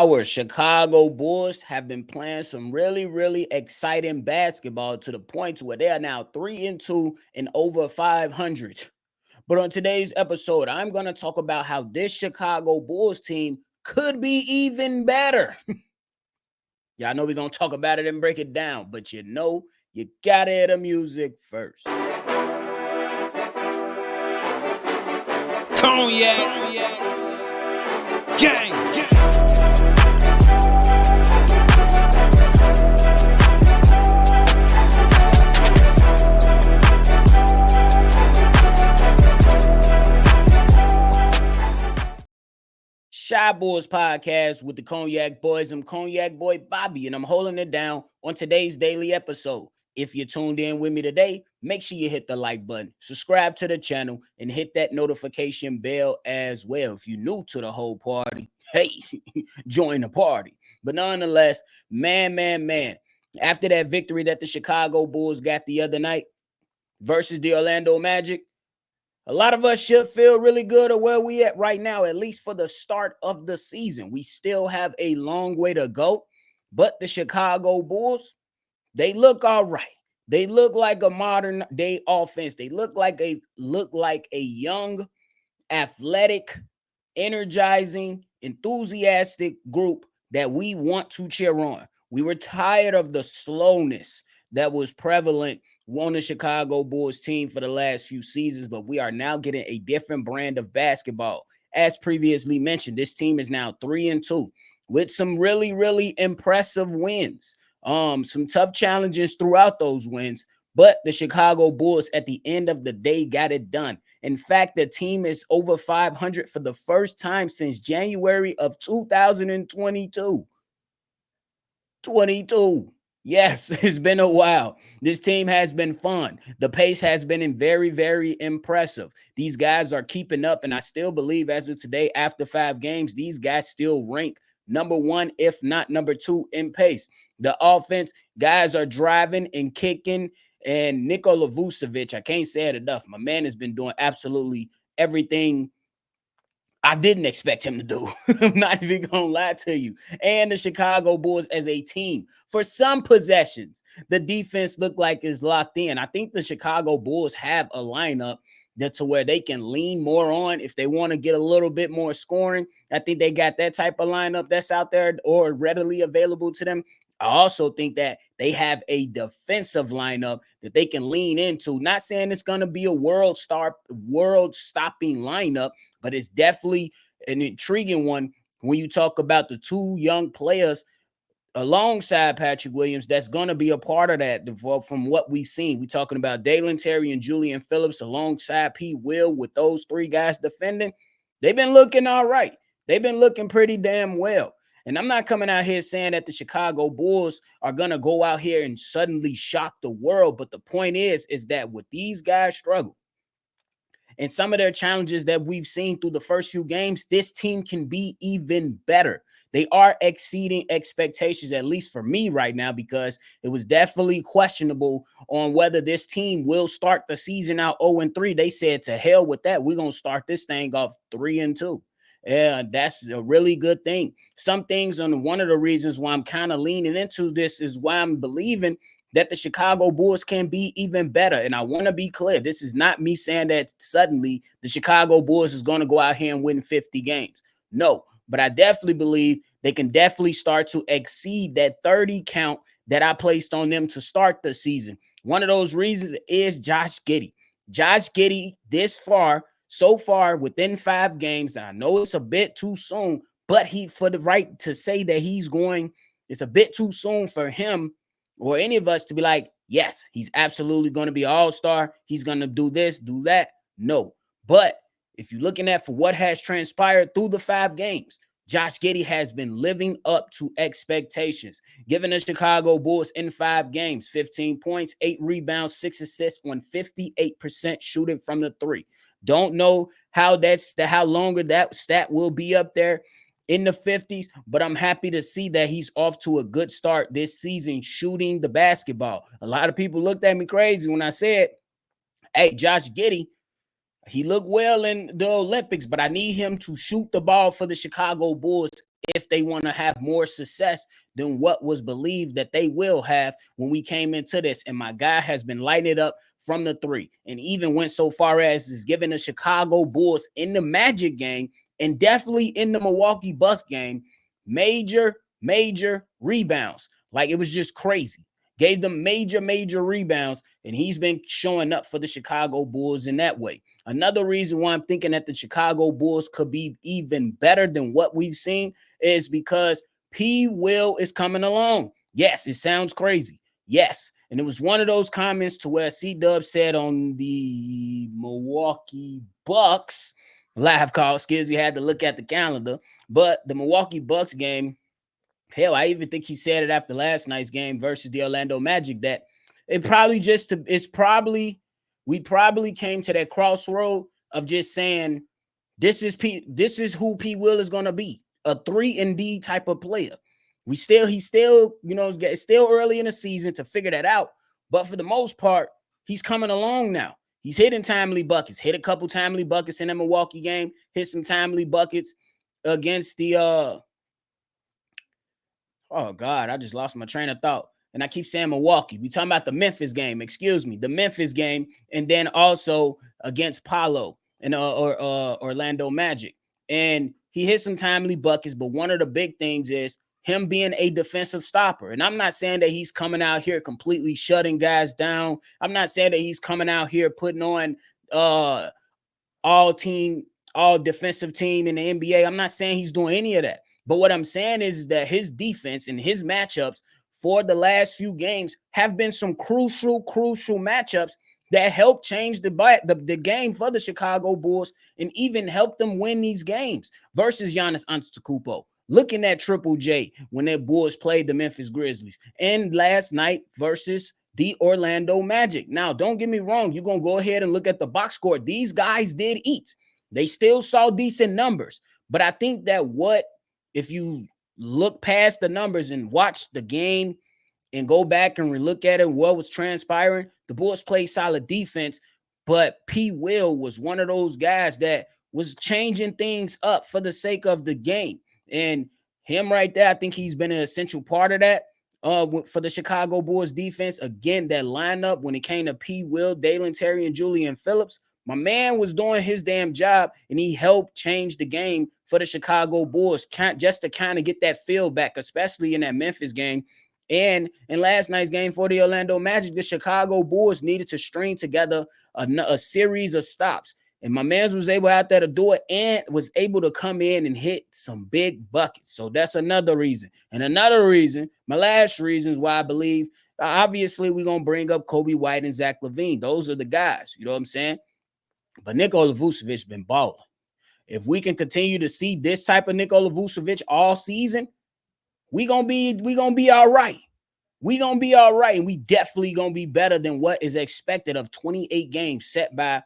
Our Chicago Bulls have been playing some really, really exciting basketball to the point where they are now 3-2 and over 500. But on today's episode, I'm going to talk about how this Chicago Bulls team could be even better. Y'all know we're going to talk about it and break it down, but you got to hear the music first. Cognac. Gang. Shy Boys Podcast with the Cognac Boys. I'm Cognac Boy Bobby, and I'm holding it down on today's daily episode. If you're tuned in with me today, make sure you hit the like button, subscribe to the channel, and hit that notification bell as well. If you're new to the whole party, hey, join the party. But nonetheless, man, after that victory that the Chicago Bulls got the other night versus the Orlando Magic, a lot of us should feel really good at where we at right now, at least for the start of the season. We still have a long way to go, but the Chicago Bulls, they look all right. They look like a modern day offense. They look like a young, athletic, energizing, enthusiastic group that we want to cheer on. We were tired of the slowness that was prevalent on the Chicago Bulls team for the last few seasons, but we are now getting a different brand of basketball. As previously mentioned, this team is now 3-2 with some really, really impressive wins. Some tough challenges throughout those wins, but the Chicago Bulls at the end of the day got it done. In fact, the team is over 500 for the first time since January of 2022. 22. Yes, it's been a while. This team has been fun. The pace has been very, very impressive. These guys are keeping up, and I still believe as of today, after 5 games, these guys still rank number 1, if not number 2 in pace. The offense, guys are driving and kicking, and Nikola Vucevic, I can't say it enough. My man has been doing absolutely everything I didn't expect him to do. I'm not even going to lie to you. And the Chicago Bulls as a team, for some possessions, the defense looked like it's locked in. I think the Chicago Bulls have a lineup to where they can lean more on if they want to get a little bit more scoring. I think they got that type of lineup that's out there or readily available to them. I also think that they have a defensive lineup that they can lean into. Not saying it's going to be a world-stopping lineup, but it's definitely an intriguing one when you talk about the 2 young players alongside Patrick Williams that's going to be a part of that from what we've seen. We're talking about Dalen Terry and Julian Phillips alongside P. Will with those 3 guys defending. They've been looking all right. They've been looking pretty damn well. And I'm not coming out here saying that the Chicago Bulls are going to go out here and suddenly shock the world. But the point is that with these guys struggle and some of their challenges that we've seen through the first few games, this team can be even better. They are exceeding expectations, at least for me right now, because it was definitely questionable on whether this team will start the season out 0-3. They said, to hell with that. We're going to start this thing off 3-2. Yeah, that's a really good thing. Some things, and one of the reasons why I'm kind of leaning into this is why I'm believing that the Chicago Bulls can be even better. And I want to be clear, this is not me saying that suddenly the Chicago Bulls is going to go out here and win 50 games. No, but I definitely believe they can definitely start to exceed that 30 count that I placed on them to start the season. One of those reasons is Josh Giddey. Josh Giddey so far within 5 games, and I know it's a bit too soon, but for the right to say that it's a bit too soon for him or any of us to be like, yes, he's absolutely going to be an all-star. He's going to do this, do that. No. But if you're looking at for what has transpired through the 5 games, Josh Giddey has been living up to expectations, giving the Chicago Bulls in 5 games, 15 points, 8 rebounds, 6 assists on 58% shooting from the 3. Don't know how longer that stat will be up there in the 50s, but I'm happy to see that he's off to a good start this season shooting the basketball. A lot of people looked at me crazy when I said, hey, Josh Giddey, he looked well in the Olympics, but I need him to shoot the ball for the Chicago Bulls if they want to have more success than what was believed that they will have when we came into this. And my guy has been lighting it up from the three, and even went so far as is giving the Chicago Bulls in the Magic game and definitely in the Milwaukee Bucks game major rebounds. Like, it was just crazy. Gave them major rebounds, and he's been showing up for the Chicago Bulls in that way. Another reason why I'm thinking that the Chicago Bulls could be even better than what we've seen is because P. Will is coming along. Yes, it sounds crazy. Yes. And it was one of those comments to where CDubb said on the Milwaukee Bucks live call, excuse me, had to look at the calendar, but the Milwaukee Bucks game, hell, I even think he said it after last night's game versus the Orlando Magic that we probably came to that crossroad of just saying this is who P. Will is going to be, a 3-and-D type of player. He's still, it's still early in the season to figure that out. But for the most part, he's coming along now. He's hitting timely buckets, hit a couple timely buckets in the Milwaukee game, hit some timely buckets against the, oh God, I just lost my train of thought. And I keep saying Milwaukee. We talking about the Memphis game, the Memphis game, and then also against Paolo and Orlando Magic. And he hit some timely buckets, but one of the big things is him being a defensive stopper. And I'm not saying that he's coming out here completely shutting guys down. I'm not saying that he's coming out here putting on all defensive team in the NBA. I'm not saying he's doing any of that. But what I'm saying is that his defense and his matchups for the last few games have been some crucial matchups that helped change the game for the Chicago Bulls and even help them win these games versus Giannis Antetokounmpo. Looking at Triple J when their Bulls played the Memphis Grizzlies, and last night versus the Orlando Magic. Now, don't get me wrong. You're going to go ahead and look at the box score. These guys did eat. They still saw decent numbers. But I think that if you look past the numbers and watch the game and go back and relook at it, what was transpiring, the Bulls played solid defense, but P. Will was one of those guys that was changing things up for the sake of the game. And him right there, I think he's been an essential part of that for the Chicago Bulls defense. Again, that lineup when it came to P. Will, Dalen Terry, and Julian Phillips, my man was doing his damn job, and he helped change the game for the Chicago Bulls just to kind of get that feel back, especially in that Memphis game. And in last night's game for the Orlando Magic, the Chicago Bulls needed to string together a series of stops. And my man was able out there to do it and was able to come in and hit some big buckets. So that's another reason. And another reason, my last reasons why I believe, obviously, we're going to bring up Kobe White and Zach LaVine. Those are the guys, you know what I'm saying? But Nikola Vucevic been balling. If we can continue to see this type of Nikola Vucevic all season, we gonna be all right. We gonna be all right, and we definitely gonna be better than what is expected of 28 games set by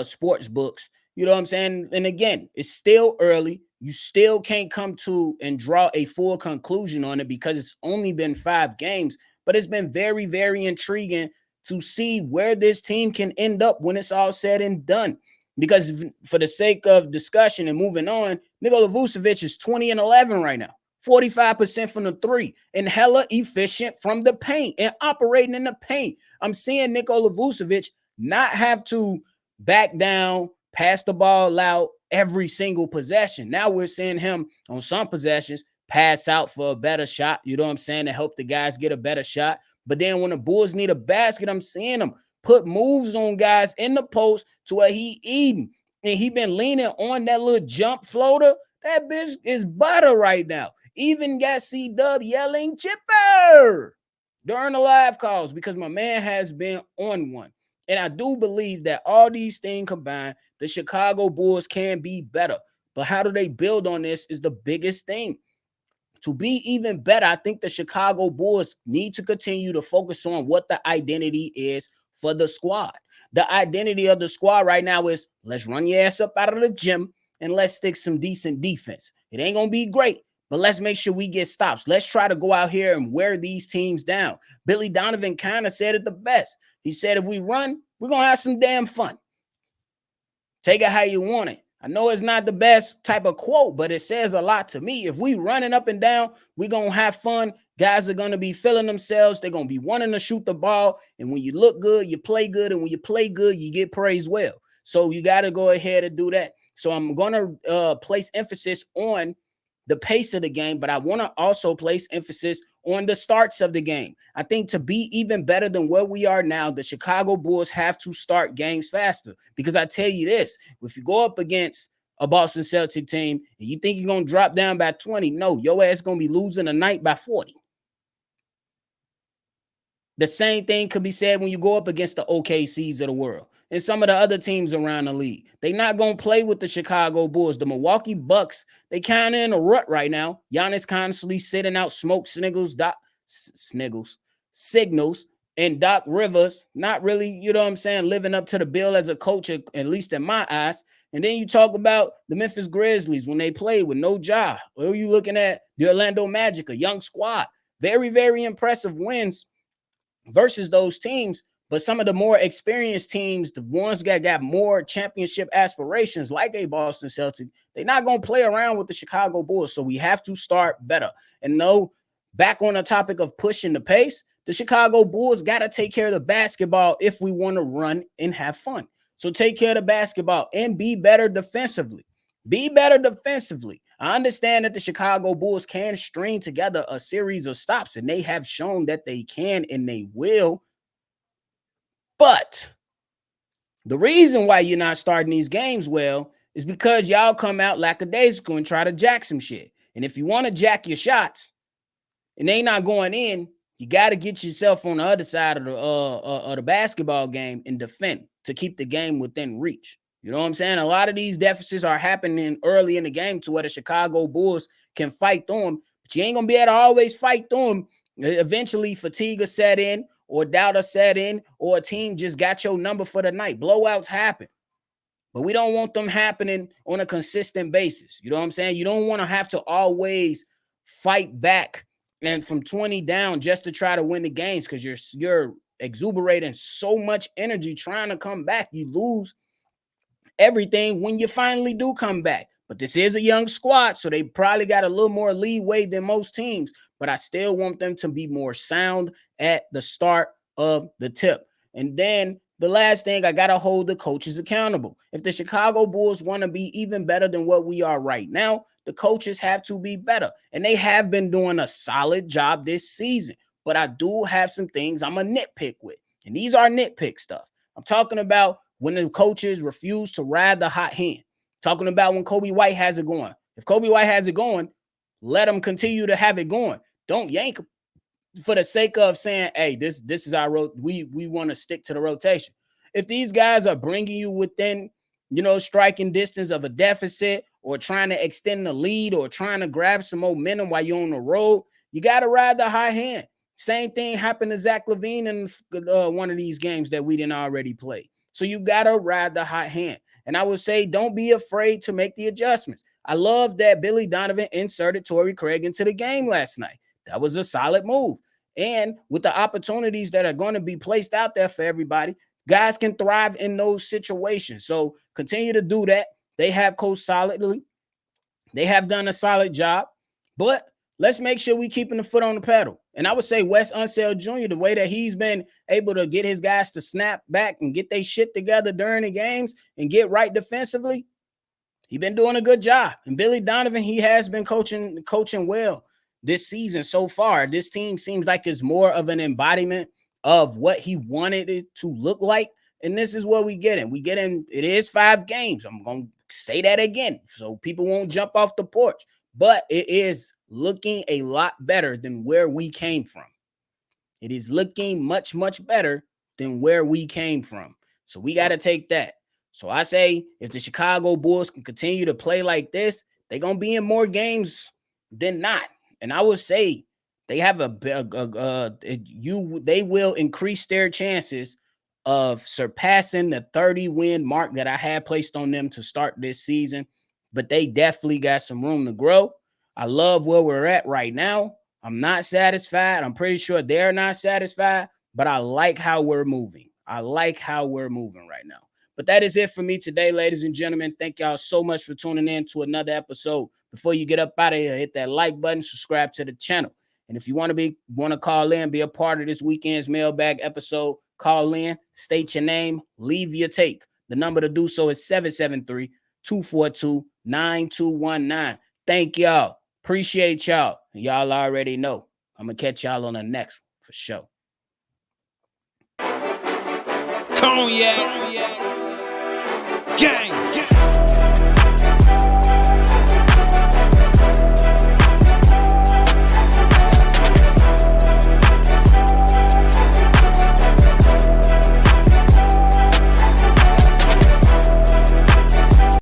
sports books. You know what I'm saying? And again, it's still early. You still can't come to and draw a full conclusion on it because it's only been 5 games, but it's been very, very intriguing to see where this team can end up when it's all said and done. Because for the sake of discussion and moving on, Nikola Vucevic is 20-11 right now. 45% from the three and hella efficient from the paint and operating in the paint. I'm seeing Nikola Vucevic not have to back down, pass the ball out every single possession. Now we're seeing him on some possessions pass out for a better shot, you know what I'm saying, to help the guys get a better shot. But then when the Bulls need a basket, I'm seeing him put moves on guys in the post to where he eating. And he been leaning on that little jump floater. That bitch is butter right now. Even got CDubb yelling chipper during the live calls because my man has been on one. And I do believe that all these things combined, the Chicago Bulls can be better. But how do they build on this is the biggest thing. To be even better, I think the Chicago Bulls need to continue to focus on what the identity is for the squad. The identity of the squad right now is let's run your ass up out of the gym and let's stick some decent defense. It ain't going to be great, but let's make sure we get stops. Let's try to go out here and wear these teams down. Billy Donovan kind of said it the best. He said, if we run, we're going to have some damn fun. Take it how you want it. I know it's not the best type of quote, but it says a lot to me. If we running up and down, we going to have fun. Guys are going to be feeling themselves. They're going to be wanting to shoot the ball. And when you look good, you play good. And when you play good, you get praised well. So you got to go ahead and do that. So I'm going to place emphasis on the pace of the game, but I want to also place emphasis on the starts of the game. I think to be even better than where we are now, the Chicago Bulls have to start games faster. Because I tell you this, if you go up against a Boston Celtic team and you think you're going to drop down by 20, no, your ass going to be losing a night by 40. The same thing could be said when you go up against the OKCs of the world and some of the other teams around the league. They're not going to play with the Chicago Bulls. The Milwaukee Bucks, they kind of in a rut right now. Giannis constantly sitting out smoke signals, and Doc Rivers, not really, you know what I'm saying, living up to the bill as a coach, at least in my eyes. And then you talk about the Memphis Grizzlies when they play with no Ja. Or you looking at the Orlando Magic, a young squad. Very, very impressive wins versus those teams. But some of the more experienced teams, the ones that got more championship aspirations, like a Boston Celtic, they're not going to play around with the Chicago Bulls. So we have to start better. And no, back on the topic of pushing the pace, the Chicago Bulls got to take care of the basketball if we want to run and have fun. So take care of the basketball and be better defensively. Be better defensively. I understand that the Chicago Bulls can string together a series of stops, and they have shown that they can and they will. But the reason why you're not starting these games well is because y'all come out lackadaisical and try to jack some shit. And if you want to jack your shots and they not going in, you got to get yourself on the other side of the basketball game and defend to keep the game within reach. You know what I'm saying? A lot of these deficits are happening early in the game to where the Chicago Bulls can fight through them, but you ain't going to be able to always fight through them. Eventually, fatigue will set in, or doubt will set in, or a team just got your number for the night. Blowouts happen, but we don't want them happening on a consistent basis. You know what I'm saying? You don't want to have to always fight back and from 20 down just to try to win the games because you're exuberating so much energy trying to come back. You lose everything when you finally do come back. But this is a young squad, so they probably got a little more leeway than most teams. But I still want them to be more sound at the start of the tip. And then the last thing, I got to hold the coaches accountable. If the Chicago Bulls want to be even better than what we are right now, the coaches have to be better. And they have been doing a solid job this season. But I do have some things I'm a nitpick with. And these are nitpick stuff. I'm talking about when the coaches refuse to ride the hot hand. Talking about when Kobe White has it going. If Kobe White has it going, let him continue to have it going. Don't yank him for the sake of saying, hey, this is our road. We want to stick to the rotation. If these guys are bringing you within, striking distance of a deficit or trying to extend the lead or trying to grab some momentum while you're on the road, you got to ride the high hand. Same thing happened to Zach LaVine in one of these games that we didn't already play. So you got to ride the hot hand. And I would say don't be afraid to make the adjustments. I love that Billy Donovan inserted Torrey Craig into the game last night. That was a solid move. And with the opportunities that are going to be placed out there for everybody, guys can thrive in those situations. So continue to do that. They have coached solidly. They have done a solid job. But let's make sure we keeping the foot on the pedal. And I would say Wes Unseld Jr., the way that he's been able to get his guys to snap back and get their shit together during the games and get right defensively, he's been doing a good job. And Billy Donovan, he has been coaching well this season so far. This team seems like it's more of an embodiment of what he wanted it to look like. And this is what we get in. It is 5 games. I'm going to say that again so people won't jump off the porch. But it is looking a lot better than where we came from. It is looking much, much better than where we came from. So we got to take that. So I say if the Chicago Bulls can continue to play like this, they're going to be in more games than not. And I would say they have they will increase their chances of surpassing the 30-win mark that I had placed on them to start this season. But they definitely got some room to grow. I love where we're at right now. I'm not satisfied. I'm pretty sure they're not satisfied, but I like how we're moving. I like how we're moving right now. But that is it for me today, ladies and gentlemen. Thank y'all so much for tuning in to another episode. Before you get up out of here, hit that like button, subscribe to the channel. And if you want to call in, be a part of this weekend's mailbag episode, call in, state your name, leave your take. The number to do so is 773-242-9219. Thank y'all. Appreciate y'all. Y'all already know. I'm going to catch y'all on the next one for sure. Cognac. Gang.